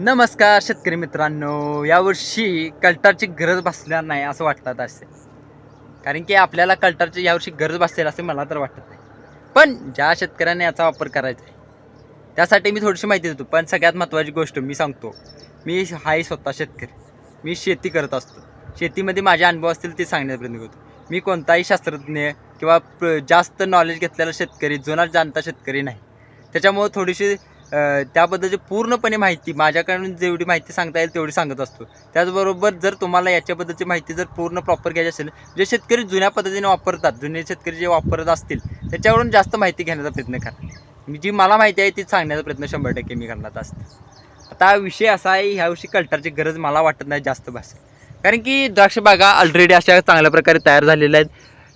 नमस्कार शेतकरी मित्रांनो, यावर्षी कल्टारची गरज भासणार नाही असं वाटत असेल. कारण की आपल्याला कल्टारची यावर्षी गरज भासेल असे मला तर वाटत नाही. पण ज्या शेतकऱ्यांनी याचा वापर करायचा आहे त्यासाठी मी थोडीशी माहिती देतो. पण सगळ्यात महत्त्वाची गोष्ट मी सांगतो, मी आहे स्वतः शेतकरी. मी शेती करत असतो. शेतीमध्ये माझे अनुभव असतील ते सांगण्याचा प्रयत्न करतो. मी कोणताही शास्त्रज्ञ किंवा जास्त नॉलेज घेतलेला शेतकरी, जुना जाणता शेतकरी नाही. त्याच्यामुळे थोडीशी त्याबद्दलची पूर्णपणे माहिती माझ्याकडून जेवढी माहिती सांगता येईल तेवढी सांगत असतो. त्याचबरोबर जर तुम्हाला याच्याबद्दलची माहिती जर पूर्ण प्रॉपर घ्यायची असेल, जे शेतकरी जुन्या पद्धतीने वापरतात, जुने शेतकरी जे वापरत असतील त्याच्यावरून जास्त माहिती घेण्याचा प्रयत्न करा. जी मला माहिती आहे ती सांगण्याचा प्रयत्न 100% मी करणार असते. आता विषय असा आहे, ह्यावर्षी कल्टारची गरज मला वाटत नाही जास्त भासेल. कारण की द्राक्ष बागा ऑलरेडी अशा चांगल्या प्रकारे तयार झालेल्या आहेत.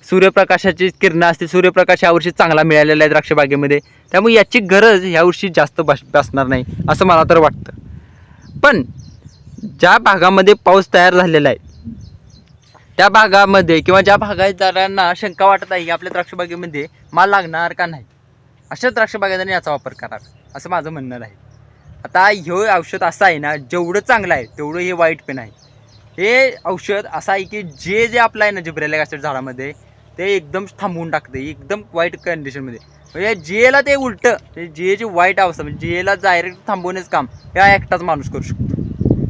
सूर्यप्रकाशाची किरणं असते, सूर्यप्रकाश यावर्षी चांगला मिळालेला आहे द्राक्ष बागेमध्ये. त्यामुळे याची गरज यावर्षी जास्त भासणार नाही असं मला तर वाटतं. पण ज्या भागामध्ये पाऊस तयार झालेला आहे त्या भागामध्ये किंवा ज्या बागायतदारांना शंका वाटत आहे की आपल्या द्राक्षबागेमध्ये माल लागणार का नाही, अशा द्राक्षबागेदारांनी याचा वापर करावा असं माझं म्हणणं आहे. आता हे औषध असं आहे ना, जेवढं चांगलं आहे तेवढं हे वाईट पण आहे. हे औषध असं आहे की जे आपलं आहे ना जिब्रेलिक ॲसिड झाडामध्ये ते एकदम थांबवून टाकते, एकदम वाईट कंडिशनमध्ये. म्हणजे जेला ते उलटं, जे वाईट अवस्था म्हणजे जेला डायरेक्ट थांबवण्याचं काम या एकटाच माणूस करू शकतो.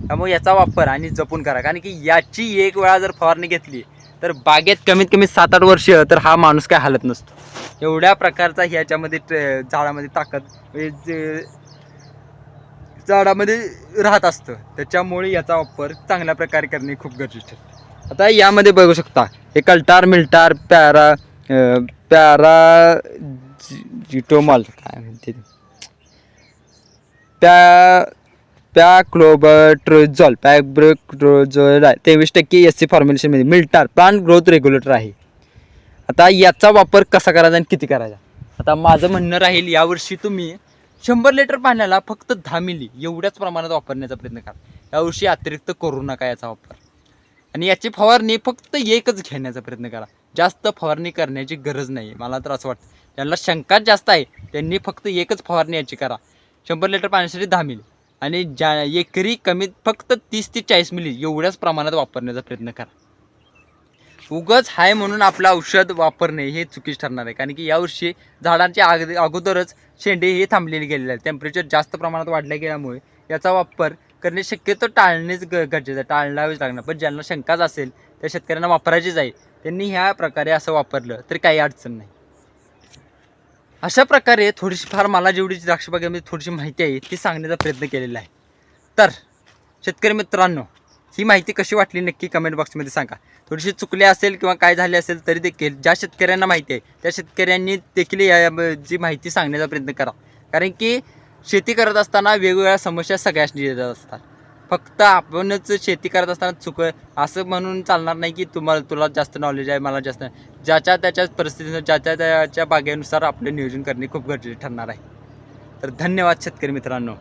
त्यामुळे याचा वापर आणि जपून करा. कारण की याची एक वेळा जर फवारणी घेतली तर बागेत कमीत कमी 7-8 वर्ष तर हा माणूस काय हालत नसतो. एवढ्या प्रकारचा ह्याच्यामध्ये झाडामध्ये ताकद म्हणजे झाडामध्ये राहत असतं. त्याच्यामुळे याचा वापर चांगल्या प्रकारे करणे खूप गरजेचं आहे. आता यामध्ये बघू शकता हे कल्टार, मिल्टार, जिटोमॉल काय म्हणते पॅक्लोबट्रोझोल आहे 23% SC फॉर्म्युलेशनमध्ये. मिल्टार प्लांट ग्रोथ रेग्युलेटर आहे. आता याचा वापर कसा करायचा आणि किती करायचा, आता माझं म्हणणं राहील यावर्षी तुम्ही 100 लिटर पाण्याला फक्त 10 मिली एवढ्याच प्रमाणात वापरण्याचा प्रयत्न करा. यावर्षी अतिरिक्त करू नका याचा वापर. आणि याची फवारणी फक्त एकच घेण्याचा प्रयत्न करा. जास्त फवारणी करण्याची गरज नाही मला तर असं वाटतं. ज्यांना शंका जास्त आहे त्यांनी फक्त एकच फवारणी याची करा. 100 लिटर पाण्यासाठी 10 मिली आणि एकरी कमीत फक्त 30 ते 40 मिली एवढ्याच प्रमाणात वापरण्याचा प्रयत्न करा. उगच हाय म्हणून आपलं औषध वापरणे हे चुकीच ठरणार आहे. कारण की यावर्षी झाडांच्या अगोदरच शेंडे हे थांबलेले गेलेले आहेत. टेम्परेचर जास्त प्रमाणात वाढल्या गेल्यामुळे याचा वापर करणे शक्यतो टाळणेच गरजेचं आहे, टाळावेच लागणार. पण ज्यांना शंकाच असेल त्या शेतकऱ्यांना वापरायचीच आहे त्यांनी ह्या प्रकारे असं वापरलं तरी काही अडचण नाही. अशा प्रकारे थोडीशी फार मला जेवढी द्राक्षबागेमध्ये थोडीशी माहिती आहे ती सांगण्याचा प्रयत्न केलेला आहे. तर शेतकरी मित्रांनो, ही माहिती कशी वाटली नक्की कमेंट बॉक्समध्ये सांगा. थोडीशी चुकली असेल किंवा काय झाले असेल तरी देखील ज्या शेतकऱ्यांना माहिती आहे त्या शेतकऱ्यांनी देखील जी माहिती सांगण्याचा प्रयत्न करा. कारण की शेती करत असताना वेगवेगळ्या समस्या सगळ्यांनी येत असतात. फक्त आपणच शेती करत असताना असं म्हणून चालणार नाही की तुला जास्त नॉलेज आहे मला जास्त नाही. ज्याच्या त्याच्या परिस्थितीनुसार ज्याच्या त्याच्या बागेनुसार आपलं नियोजन करणे खूप गरजेचे ठरणार आहे. तर धन्यवाद शेतकरी मित्रांनो.